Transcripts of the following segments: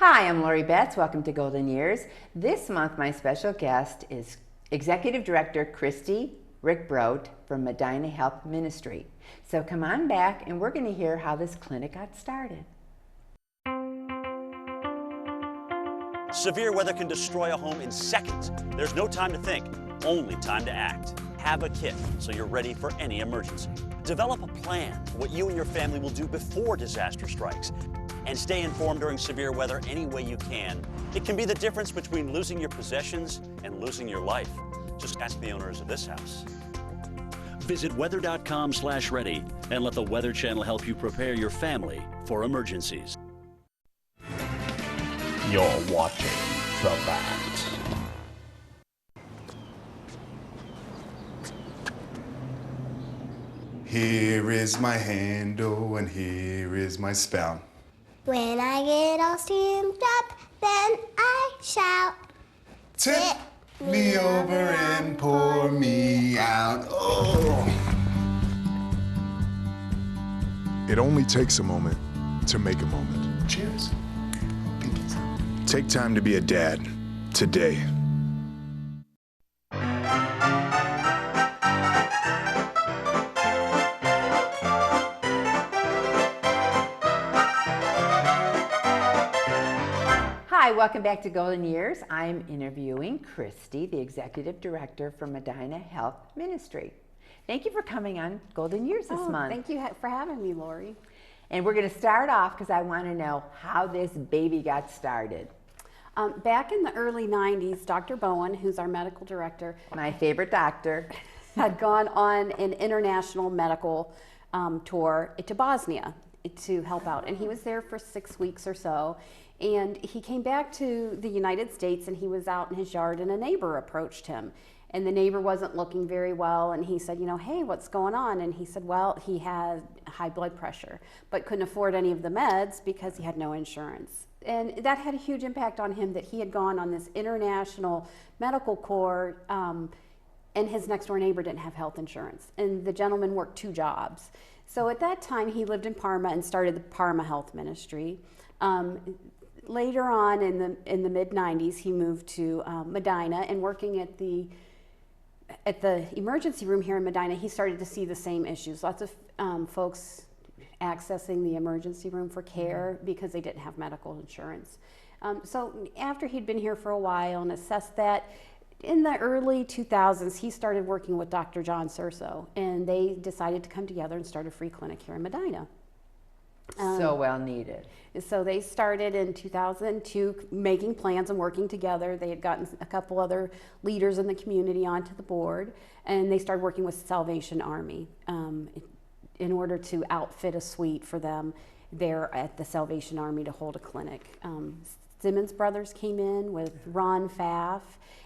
Hi, I'm Lori Betts. Welcome to Golden Years. This month, my special guest is Executive Director Christy Rickbrodt from Medina Health Ministry. So come on back and we're going to hear how this clinic got started. Severe weather can destroy a home in seconds. There's no time to think, only time to act. Have a kit so you're ready for any emergency. Develop a plan for what you and your family will do before disaster strikes. And stay informed during severe weather any way you can. It can be the difference between losing your possessions and losing your life. Just ask the owners of this house. Visit weather.com/ready and let the Weather Channel help you prepare your family for emergencies. You're watching The Bat. Here is my handle and here is my spout. When I get all steamed up, then I shout. Tip me over and pour me out. Oh. It only takes a moment to make a moment. Cheers. Take time to be a dad today. Hi, welcome back to Golden Years. I'm interviewing Christy, the Executive Director for Medina Health Ministry. Thank you for coming on Golden Years this month. Thank you for having me, Lori. And we're going to start off because I want to know how this baby got started. Back in the early 90s, Dr. Bowen, who's our medical director, My favorite doctor. had gone on an international medical tour to Bosnia to help out. And he was there for 6 weeks or so. And he came back to the United States and he was out in his yard and a neighbor approached him. And the neighbor wasn't looking very well and he said, hey, what's going on? And he said, well, he had high blood pressure, but couldn't afford any of the meds because he had no insurance. And that had a huge impact on him that he had gone on this international medical corps and his next door neighbor didn't have health insurance. And the gentleman worked 2 jobs. So at that time he lived in Parma and started the Parma Health Ministry. Later on in the mid-90s, he moved to Medina, and working at the emergency room here in Medina, he started to see the same issues. Lots of folks accessing the emergency room for care because they didn't have medical insurance. So after he'd been here for a while and assessed that, in the early 2000s, he started working with Dr. John Surso, and they decided to come together and start a free clinic here in Medina. So well needed. So they started in 2002 making plans and working together. They had gotten a couple other leaders in the community onto the board, and they started working with Salvation Army in order to outfit a suite for them there at the Salvation Army to hold a clinic. Simmons Brothers came in with Ron Pfaff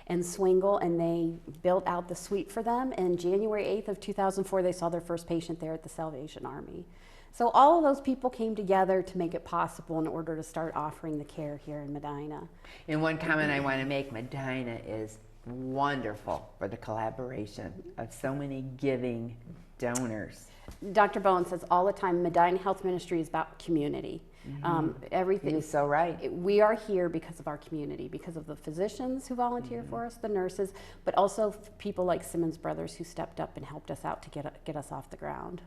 and Swingle, and they built out the suite for them. And January 8th of 2004, they saw their first patient there at the Salvation Army. So all of those people came together to make it possible in order to start offering the care here in Medina. And one comment I want to make, Medina is wonderful for the collaboration of so many giving donors. Dr. Bowen says all the time, Medina Health Ministry is about community. Everything. You're so right. We are here because of our community, because of the physicians who volunteer for us, the nurses, but also people like Simmons Brothers who stepped up and helped us out to get us off the ground.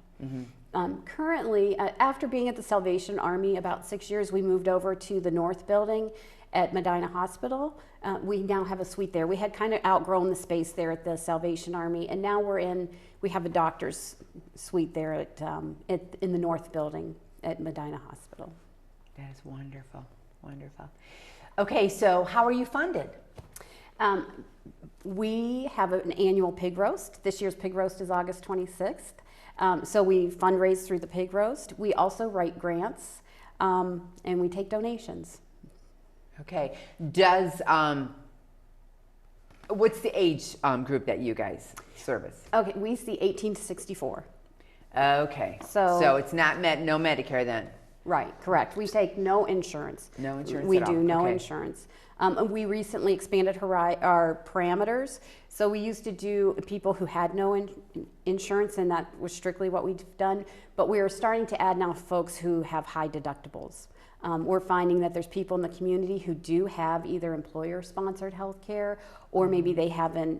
Currently, after being at the Salvation Army about 6 years, we moved over to the North Building at Medina Hospital. We now have a suite there. We had kind of outgrown the space there at the Salvation Army, and now we have a doctor's suite there in the North Building at Medina Hospital. That is wonderful, wonderful. Okay, so how are you funded? We have an annual pig roast. This year's pig roast is August 26th. So we fundraise through the pig roast. We also write grants, and we take donations. Okay, what's the age group that you guys service? Okay, we see 18 to 64. Okay, so it's not no Medicare then? Right, correct. We take no insurance. No insurance We at all. do no Okay. insurance. We recently expanded our parameters. So we used to do people who had no insurance, and that was strictly what we've done. But we are starting to add now folks who have high deductibles. We're finding that there's people in the community who do have either employer-sponsored health care, or maybe they have an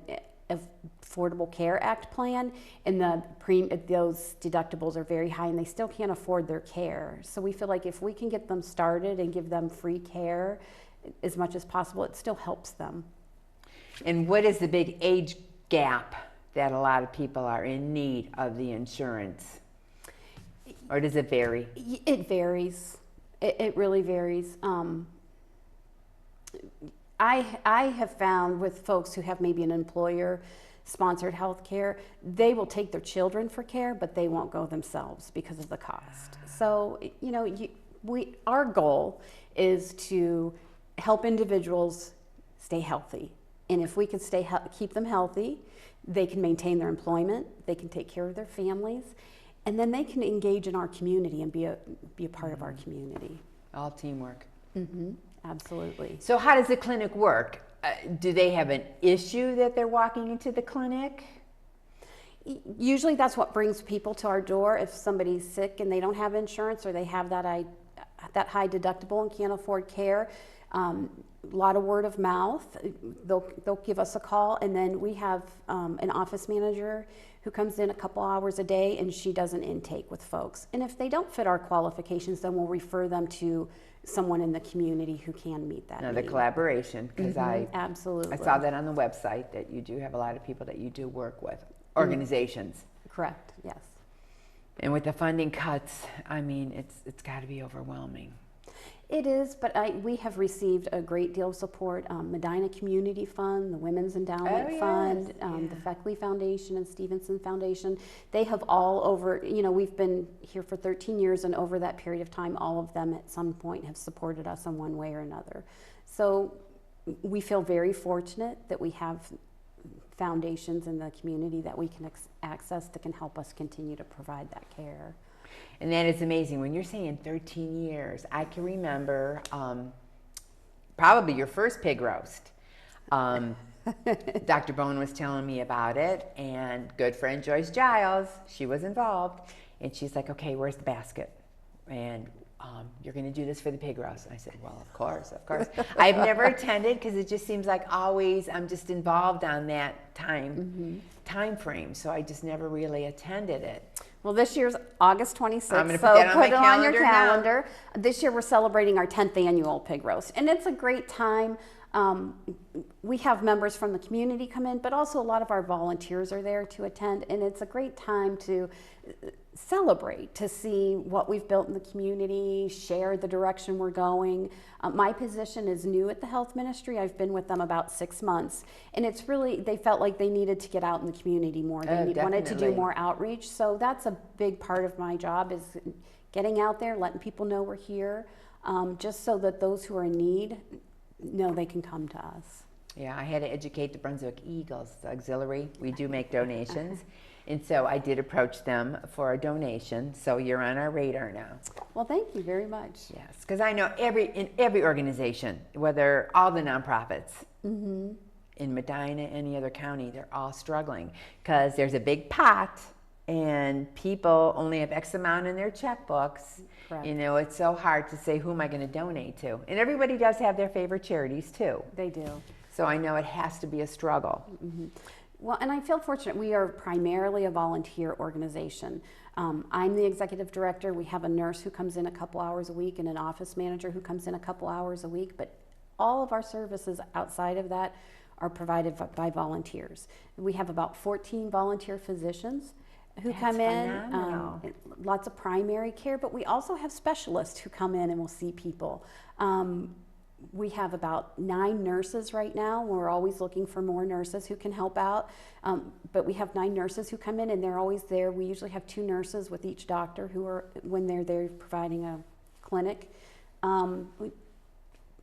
Affordable Care Act plan, and those deductibles are very high and they still can't afford their care. So we feel like if we can get them started and give them free care as much as possible, it still helps them. And what is the big age gap that a lot of people are in need of the insurance? Or does it vary? It varies. It really varies. I have found with folks who have maybe an employer-sponsored health care, they will take their children for care, but they won't go themselves because of the cost. So, you know, our goal is to help individuals stay healthy. And if we can keep them healthy, they can maintain their employment, they can take care of their families, and then they can engage in our community and be a part of our community. All teamwork. Mm-hmm. Absolutely. So how does the clinic work? Do they have an issue that they're walking into the clinic? Usually that's what brings people to our door. If somebody's sick and they don't have insurance, or they have that high deductible and can't afford care, a lot of word of mouth. They'll give us a call, and then we have an office manager who comes in a couple hours a day, and she does an intake with folks. And if they don't fit our qualifications, then we'll refer them to someone in the community who can meet that Another need. collaboration, because Absolutely. I saw that on the website that you do have a lot of people that you do work with, organizations. Correct, yes. And with the funding cuts, I mean, it's got to be overwhelming. It is, but we have received a great deal of support. Medina Community Fund, the Women's Endowment Fund, the Feckley Foundation and Stevenson Foundation. They have all over, you know, we've been here for 13 years, and over that period of time, all of them at some point have supported us in one way or another. So we feel very fortunate that we have foundations in the community that we can access that can help us continue to provide that care. And that is amazing. When you're saying 13 years, I can remember probably your first pig roast. Dr. Bone was telling me about it, and good friend Joyce Giles, she was involved, and she's like, okay, where's the basket? And you're going to do this for the pig roast. And I said, well, of course, of course. I've never attended because it just seems like always I'm just involved on that time frame, so I just never really attended it. Well, this year's August 26th, I'm gonna so put that on put my it on your calendar now. calendar. This year we're celebrating our 10th annual pig roast, and it's a great time. We have members from the community come in, but also a lot of our volunteers are there to attend, and it's a great time to celebrate, to see what we've built in the community, share the direction we're going. My position is new at the health ministry. I've been with them about 6 months, and it's really, they felt like they needed to get out in the community more. They wanted to do definitely. more outreach, so that's a big part of my job, is getting out there, letting people know we're here, just so that those who are in need know they can come to us. Yeah, I had to educate the Brunswick Eagles, the auxiliary. We do make donations. And so I did approach them for a donation. So you're on our radar now. Well, thank you very much. Yes, because I know in every organization, whether all the nonprofits, in Medina, any other county, they're all struggling because there's a big pot and people only have X amount in their checkbooks. Correct. You know, it's so hard to say, who am I going to donate to? And everybody does have their favorite charities too. They do. So I know it has to be a struggle. Well, and I feel fortunate. We are primarily a volunteer organization. I'm the executive director. We have a nurse who comes in a couple hours a week and an office manager who comes in a couple hours a week. But all of our services outside of that are provided by volunteers. We have about 14 volunteer physicians who come in, lots of primary care, but we also have specialists who come in and will see people. We have about 9 nurses right now. We're always looking for more nurses who can help out, but we have 9 nurses who come in, and they're always there. We usually have 2 nurses with each doctor who are, when they're there providing a clinic.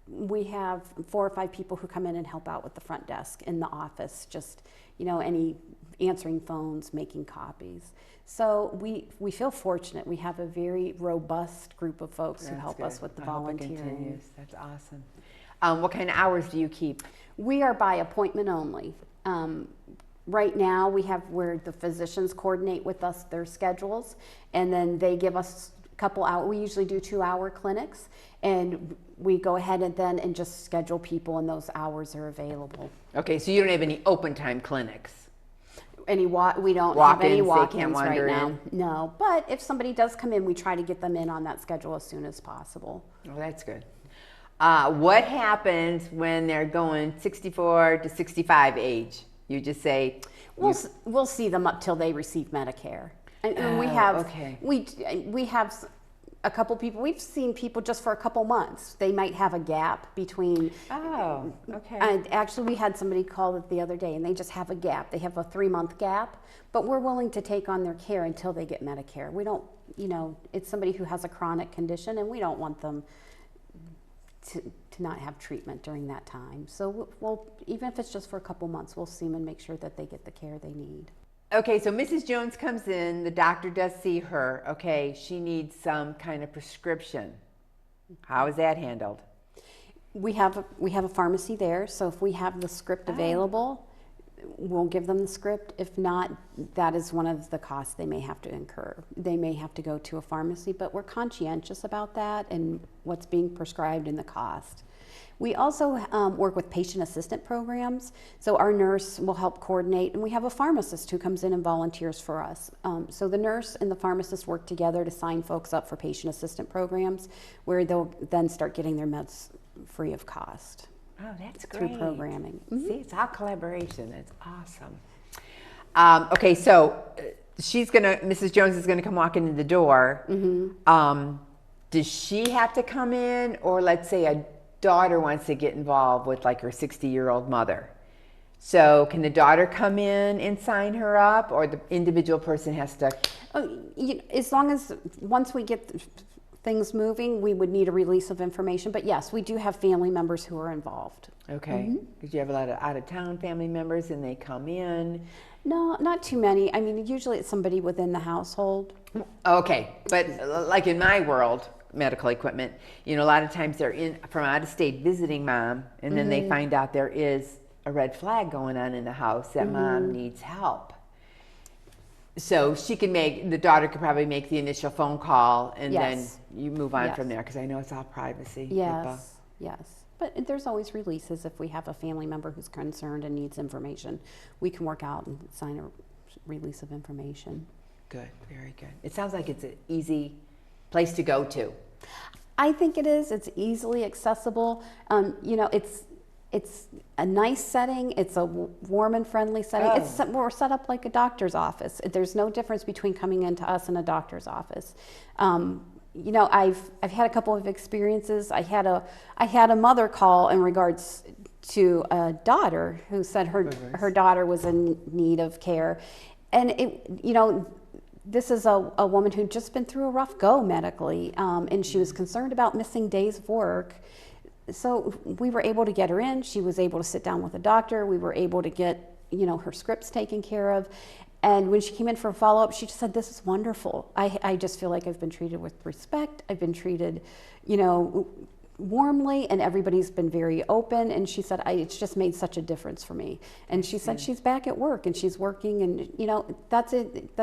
We have 4 or 5 people who come in and help out with the front desk in the office, just, you know, any answering phones, making copies. So we feel fortunate. We have a very robust group of folks who help us with the volunteering. Hope it continues. That's awesome. What kind of hours do you keep? We are by appointment only. Right now, we have where the physicians coordinate with us their schedules, and then they give us a couple hours. We usually do 2-hour clinics, and we go ahead and just schedule people, and those hours are available. Okay, so you don't have any open time clinics? We don't have any walk-ins right now. No, but if somebody does come in, we try to get them in on that schedule as soon as possible. Oh, that's good. What happens when they're going 64 to 65 age? You just say we'll see them up till they receive Medicare, and we have a couple people. We've seen people just for a couple months. They might have a gap between. Oh, okay. And actually, we had somebody call it the other day, and they just have a gap. They have a 3-month gap, but we're willing to take on their care until they get Medicare. We don't, it's somebody who has a chronic condition, and we don't want them to not have treatment during that time. So we'll, even if it's just for a couple months, we'll see them and make sure that they get the care they need. Okay, so Mrs. Jones comes in, the doctor does see her, okay, she needs some kind of prescription. How is that handled? We have a pharmacy there, so if we have the script available, we'll give them the script. If not, that is one of the costs they may have to incur. They may have to go to a pharmacy, but we're conscientious about that and what's being prescribed and the cost. We also work with patient assistant programs, so our nurse will help coordinate, and we have a pharmacist who comes in and volunteers for us. So the nurse and the pharmacist work together to sign folks up for patient assistant programs, where they'll then start getting their meds free of cost. Oh, that's great. Through programming. Mm-hmm. See, it's all collaboration. That's awesome. Okay, so Mrs. Jones is gonna come walking in the door. Mm-hmm. Does she have to come in, or let's say a daughter wants to get involved with like her 60-year-old mother? So can the daughter come in and sign her up, or the individual person has to? As long as once we get things moving, we would need a release of information. But yes, we do have family members who are involved. Okay, because you have a lot of out-of-town family members and they come in. No, not too many. I mean, usually it's somebody within the household. Okay, but like in my world, medical equipment, a lot of times they're from out of state visiting mom, and then they find out there is a red flag going on in the house that mom needs help. So the daughter could probably make the initial phone call, and then you move on from there, because I know it's all privacy. Yes, yes. But there's always releases if we have a family member who's concerned and needs information. We can work out and sign a release of information. Good, very good. It sounds like it's an easy place to go to. I think it is. It's easily accessible. It's a nice setting. It's a warm and friendly setting. We're set up like a doctor's office. There's no difference between coming into us and a doctor's office. I've had a couple of experiences. I had a mother call in regards to a daughter who said her daughter was in need of care, and this is a woman who'd just been through a rough go medically, and she was concerned about missing days of work. So we were able to get her in. She was able to sit down with a doctor. We were able to get, her scripts taken care of. And when she came in for a follow-up, she just said, "This is wonderful. I just feel like I've been treated with respect. I've been treated, warmly, and everybody's been very open." And she said, "It's just made such a difference for me." And she said she's back at work and she's working, and that's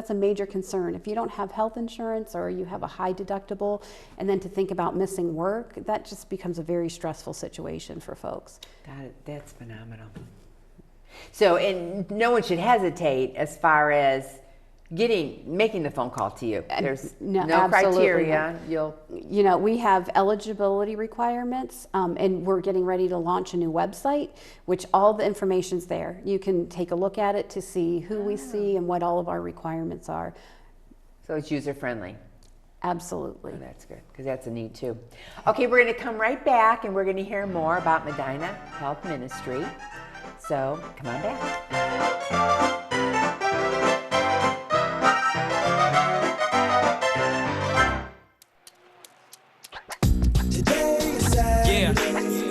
a major concern. If you don't have health insurance or you have a high deductible, and then to think about missing work, that just becomes a very stressful situation for folks. That's phenomenal. So, and no one should hesitate as far as making the phone call to you. There's no criteria. We have eligibility requirements, and we're getting ready to launch a new website, which all the information's there. You can take a look at it to see who we see and what all of our requirements are. So it's user friendly. Absolutely. Oh, that's good, because that's a need too. Okay, we're going to come right back and we're going to hear more about Medina Health Ministry. So come on back.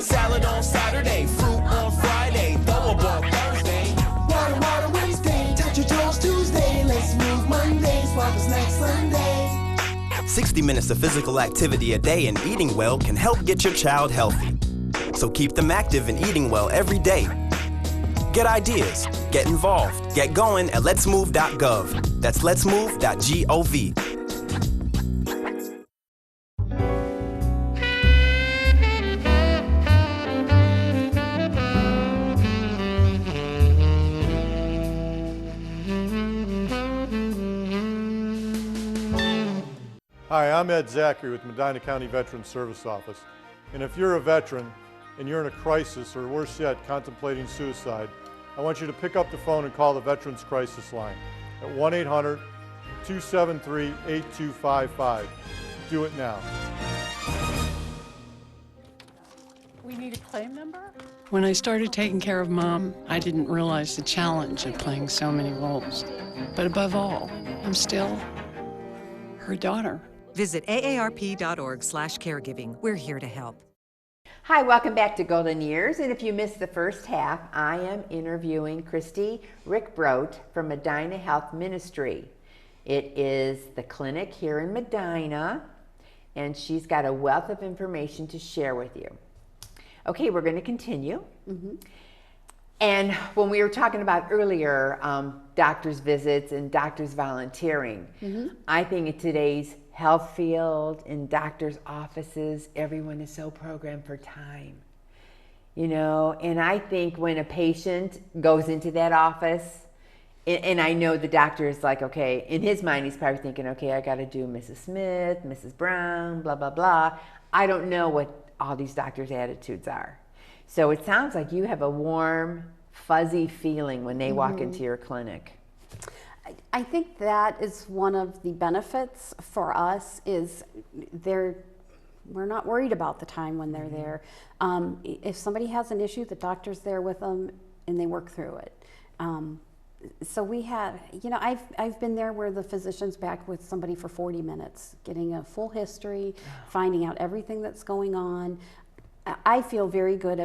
Salad on Saturday, fruit on Friday, throw a ball Thursday. Water Wednesday, touch your toes Tuesday. Let's move Monday, swap us next Sunday. 60 minutes of physical activity a day and eating well can help get your child healthy. So keep them active and eating well every day. Get ideas, get involved, get going at letsmove.gov. That's letsmove.gov. Hi, I'm Ed Zachary with Medina County Veterans Service Office. And if you're a veteran and you're in a crisis, or worse yet, contemplating suicide, I want you to pick up the phone and call the Veterans Crisis Line at 1-800-273-8255. Do it now. We need a claim number? When I started taking care of Mom, I didn't realize the challenge of playing so many roles. But above all, I'm still her daughter. Visit aarp.org/caregiving. We're here to help. Hi, welcome back to Golden Years. And if you missed the first half, I am interviewing Christy Rickbrodt from Medina Health Ministry. It is the clinic here in Medina, and she's got a wealth of information to share with you. Okay, we're going to continue. And when we were talking about earlier, doctor's visits and doctors volunteering, I think in today's health field, in doctors' offices, everyone is so programmed for time. You know, and I think when a patient goes into that office, and I know the doctor is like, okay, in his mind, he's probably thinking, okay, I got to do Mrs. Smith, Mrs. Brown, blah, blah, blah. I don't know what all these doctors' attitudes are. So it sounds like you have a warm, fuzzy feeling when they walk into your clinic. I think that is one of the benefits for us is we're not worried about the time when they're there. If somebody has an issue, the doctor's there with them and they work through it. So we have, you know, I've been there where the physician's back with somebody for 40 minutes, getting a full history, finding out everything that's going on. I feel very good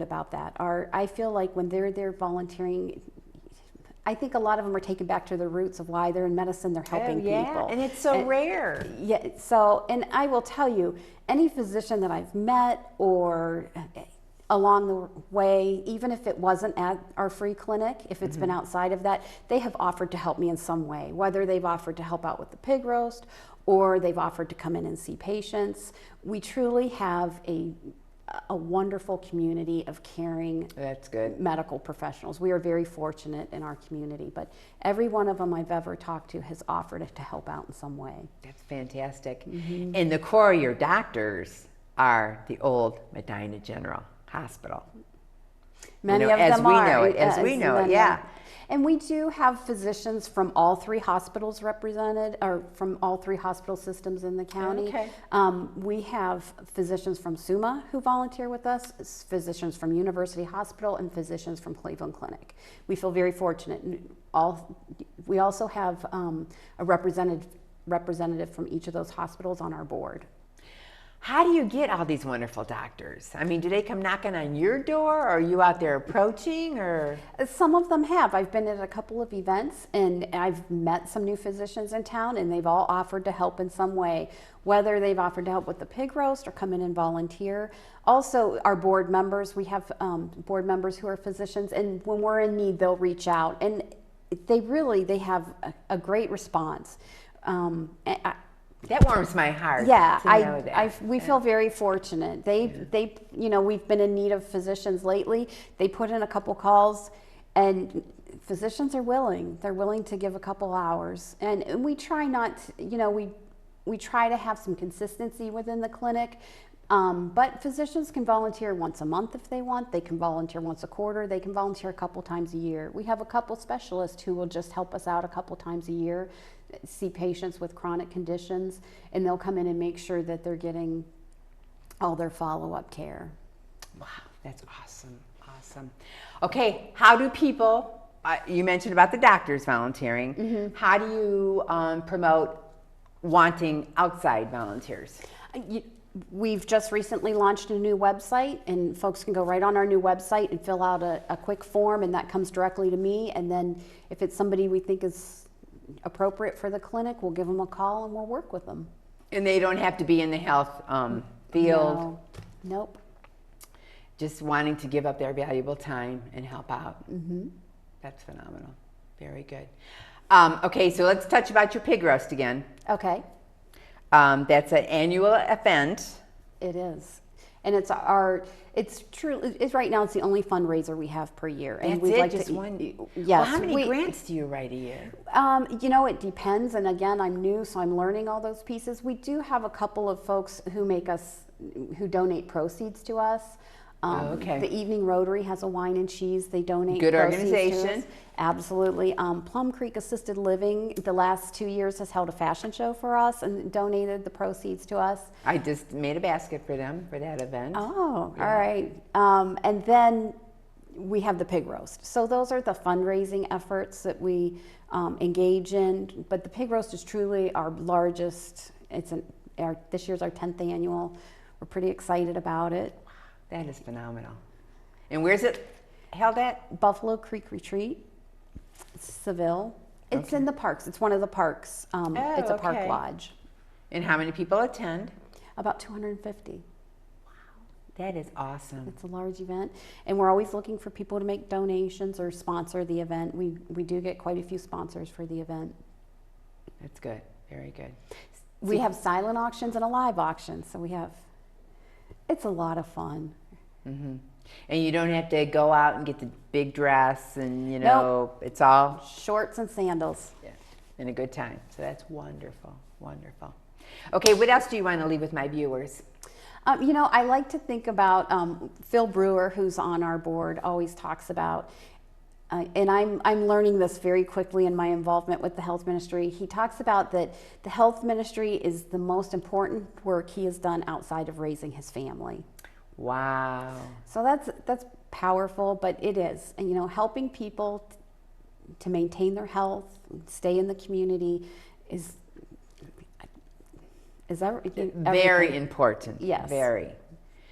about that. I feel like when they're there volunteering, I think a lot of them are taken back to their roots of why they're in medicine, they're helping people. And it's so rare. Yeah, so, and I will tell you, any physician that I've met or along the way, even if it wasn't at our free clinic, if it's been outside of that, they have offered to help me in some way, whether they've offered to help out with the pig roast or they've offered to come in and see patients. We truly have a wonderful community of caring medical professionals. We are very fortunate in our community, but every one of them I've ever talked to has offered to help out in some way. That's fantastic. And the core of your doctors are the old Medina General Hospital. Many of them are. As we know it, yeah. And we do have physicians from all three hospitals represented, or from all three hospital systems in the county. Okay. We have physicians from SUMA who volunteer with us, physicians from University Hospital, and physicians from Cleveland Clinic. We feel very fortunate. We also have a representative from each of those hospitals on our board. How do you get all these wonderful doctors? I mean, do they come knocking on your door, or are you out there approaching, or? Some of them have. I've been at a couple of events and I've met some new physicians in town and they've all offered to help in some way, whether they've offered to help with the pig roast or come in and volunteer. Also, our board members, we have board members who are physicians, and when we're in need, they'll reach out, and they have a great response. That warms my heart. Yeah, we feel very fortunate. We've been in need of physicians lately. They put in a couple calls, and physicians are willing. They're willing to give a couple hours, and we try not. We try to have some consistency within the clinic. But physicians can volunteer once a month if they want. They can volunteer once a quarter. They can volunteer a couple times a year. We have a couple specialists who will just help us out a couple times a year, see patients with chronic conditions, and they'll come in and make sure that they're getting all their follow-up care. Wow, that's awesome, awesome. Okay, how do people, you mentioned about the doctors volunteering, how do you promote wanting outside volunteers? We've just recently launched a new website, and folks can go right on our new website and fill out a quick form, and that comes directly to me. And then if it's somebody we think is appropriate for the clinic, we'll give them a call and we'll work with them. And they don't have to be in the health field? No. Nope. just wanting to give up their valuable time and help out. Mm-hmm. That's phenomenal. Very good. Okay, so let's touch about your pig roast again. Okay. That's an annual event. It is. And it's right now it's the only fundraiser we have per year. And That's we'd it, like just to, one. Yes. Well, how many grants do you write a year? It depends. And again, I'm new, so I'm learning all those pieces. We do have a couple of folks who donate proceeds to us. Okay. The Evening Rotary has a wine and cheese. They donate Good proceeds organization. to us. Absolutely. Plum Creek Assisted Living, the last 2 years, has held a fashion show for us and donated the proceeds to us. I just made a basket for them for that event. Oh, Yeah. all right. And then we have the pig roast. So those are the fundraising efforts that we engage in. But the pig roast is truly our largest. This year's our 10th annual. We're pretty excited about it. That is phenomenal. And where's it held at? Buffalo Creek Retreat, Seville. It's in the parks. It's one of the parks. It's a park lodge. And how many people attend? About 250. That is awesome. It's a large event, and we're always looking for people to make donations or sponsor the event. We do get quite a few sponsors for the event. That's good. Very good. We have silent auctions and a live auction, so it's a lot of fun. Mm-hmm. And you don't have to go out and get the big dress, and Nope. It's all shorts and sandals. Yeah, and a good time. So that's wonderful, wonderful. Okay, what else do you want to leave with my viewers? I like to think about Phil Brewer, who's on our board, always talks about, and I'm learning this very quickly in my involvement with the health ministry. He talks about that the health ministry is the most important work he has done outside of raising his family. Wow. So that's powerful, but it is. And helping people to maintain their health, stay in the community is very important. Yes. Very.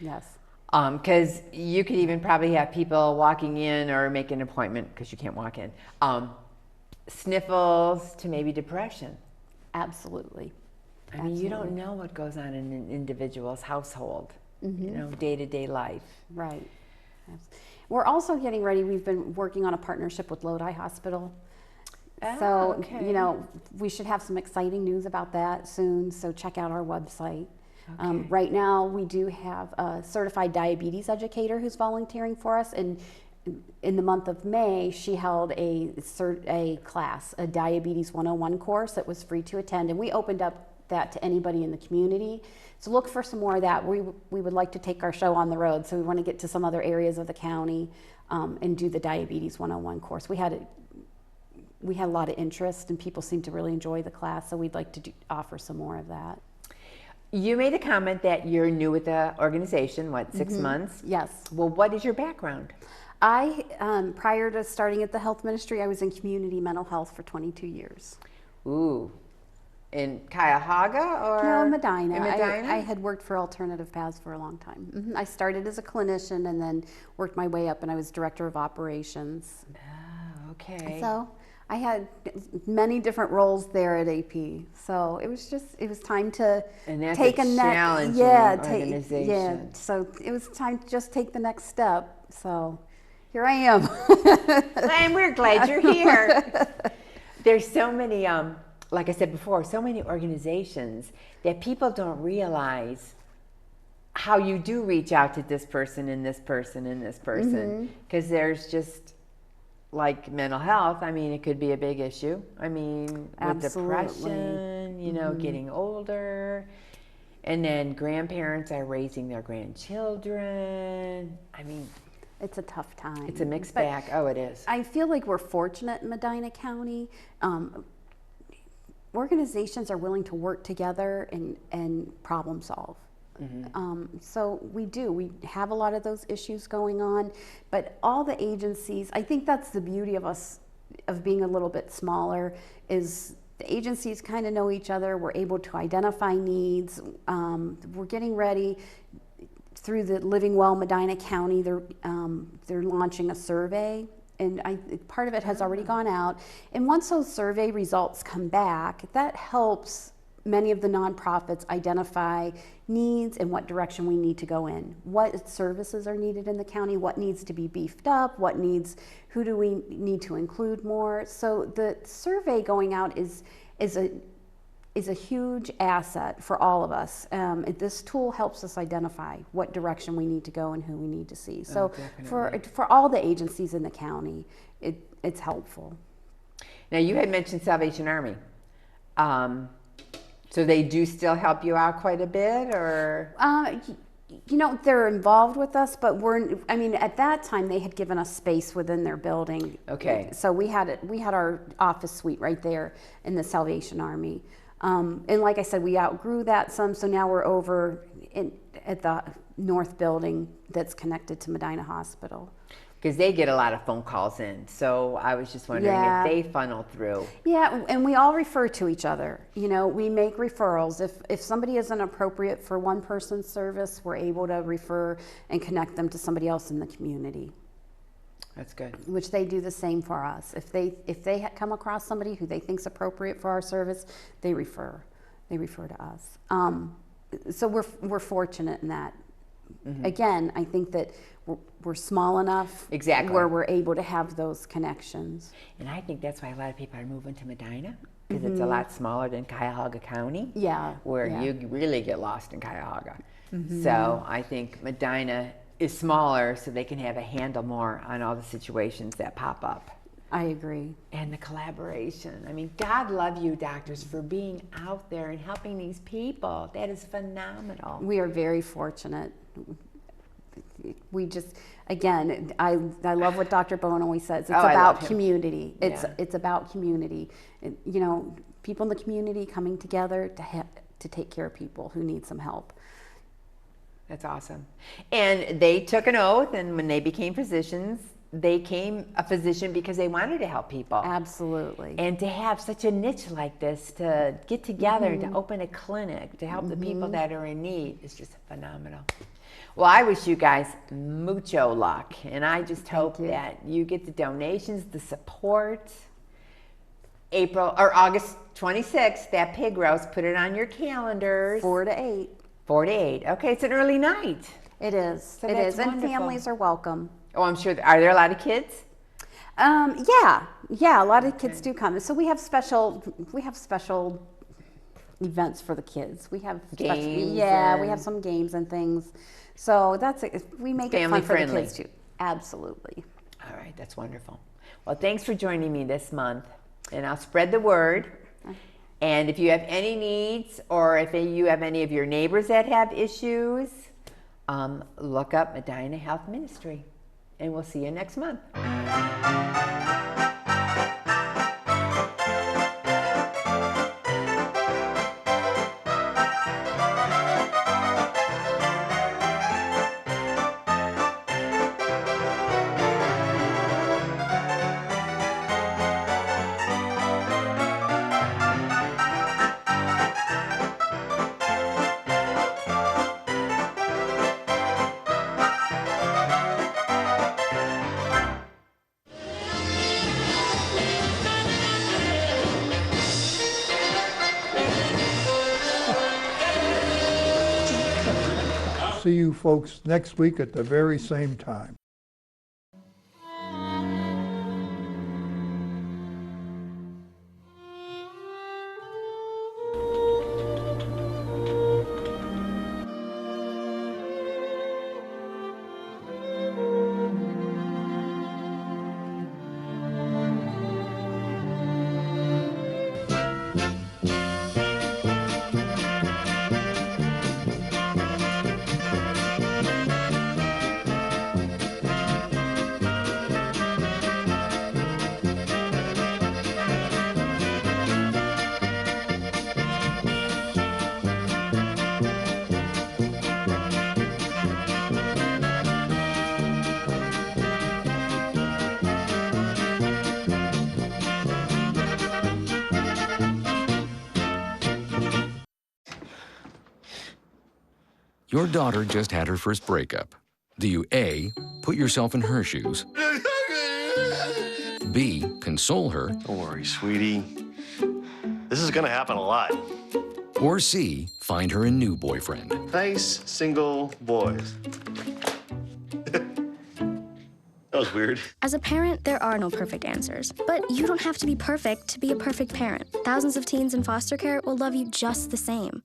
Yes. Because you could even probably have people walking in or make an appointment because you can't walk in. Sniffles to maybe depression. Absolutely. I mean, you don't know what goes on in an individual's household, day-to-day life. Right. We're also getting ready. We've been working on a partnership with Lodi Hospital. So, we should have some exciting news about that soon, so check out our website. Okay. Right now, we do have a certified diabetes educator who's volunteering for us, and in the month of May, she held a class, a Diabetes 101 course that was free to attend, and we opened up that to anybody in the community. So look for some more of that. We would like to take our show on the road, so we want to get to some other areas of the county and do the Diabetes 101 course. We had a lot of interest, and people seem to really enjoy the class, so we'd like to offer some more of that. You made a comment that you're new with the organization, 6 months? Yes. Well, what is your background? Prior to starting at the health ministry, I was in community mental health for 22 years. Ooh. In Cuyahoga or? No, in Medina. In Medina? I had worked for Alternative Paths for a long time. I started as a clinician and then worked my way up, and I was director of operations. Oh, okay. So I had many different roles there at AP. So it was time to take a next challenging organization. So it was time to just take the next step. So here I am. And we're glad you're here. There's so many, like I said before, so many organizations that people don't realize how you do reach out to this person and this person and this person. Because there's just, like mental health, I mean, it could be a big issue. I mean, with depression, getting older. And then grandparents are raising their grandchildren. I mean, it's a tough time. It's a mixed bag. Oh, it is. I feel like we're fortunate in Medina County. Organizations are willing to work together and problem solve. So we have a lot of those issues going on, but all the agencies, I think that's the beauty of us, of being a little bit smaller, is the agencies kind of know each other. We're able to identify needs. We're getting ready through the Living Well Medina County. They're launching a survey, and part of it has already gone out. And once those survey results come back, that helps many of the nonprofits identify needs and what direction we need to go in. What services are needed in the county, what needs to be beefed up, who do we need to include more. So the survey going out is a huge asset for all of us. This tool helps us identify what direction we need to go and who we need to see. So for all the agencies in the county, it's helpful. Now you had mentioned Salvation Army. So they do still help you out quite a bit, or? You know, they're involved with us, but at that time they had given us space within their building. Okay. So we had our office suite right there in the Salvation Army. And like I said, we outgrew that some, so now we're over at the north building that's connected to Medina Hospital. Because they get a lot of phone calls in, so I was just wondering if they funnel through. Yeah, and we all refer to each other. You know, we make referrals. If somebody isn't appropriate for one person's service, we're able to refer and connect them to somebody else in the community. That's good. Which they do the same for us. If they come across somebody who they think's appropriate for our service, they refer to us. So we're fortunate in that. Mm-hmm. Again, I think that we're small enough where we're able to have those connections. And I think that's why a lot of people are moving to Medina, because it's a lot smaller than Cuyahoga County. Yeah. Where you really get lost in Cuyahoga. Mm-hmm. So I think Medina is smaller, so they can have a handle more on all the situations that pop up. I agree. And the collaboration. I mean, God love you, doctors, for being out there and helping these people. That is phenomenal. We are very fortunate. We just, again, I love what Dr. Bowen always says. It's about community. It's about community. You know, people in the community coming together to take care of people who need some help. That's awesome. And they took an oath, and when they became physicians, they became a physician because they wanted to help people. Absolutely. And to have such a niche like this, to get together, to open a clinic, to help the people that are in need is just phenomenal. Well, I wish you guys mucho luck, and I just hope that you get the donations, the support. August 26th, that pig roast, put it on your calendars. 4 to 8. 4 to 8. Okay, it's an early night. It is. So it is, wonderful. And families are welcome. Oh, I'm sure. Are there a lot of kids? Yeah, a lot of kids do come. So we have special events for the kids. We have games. We have some games and things. So we make family it fun friendly for the kids too. Absolutely. All right, that's wonderful. Well, thanks for joining me this month, and I'll spread the word. And if you have any needs, or if you have any of your neighbors that have issues, look up Medina Health Ministry. And we'll see you next month. See you folks next week at the very same time. Your daughter just had her first breakup. Do you A, put yourself in her shoes? B, console her? Don't worry, sweetie. This is gonna happen a lot. Or C, find her a new boyfriend. Nice single boys. That was weird. As a parent, there are no perfect answers. But you don't have to be perfect to be a perfect parent. Thousands of teens in foster care will love you just the same.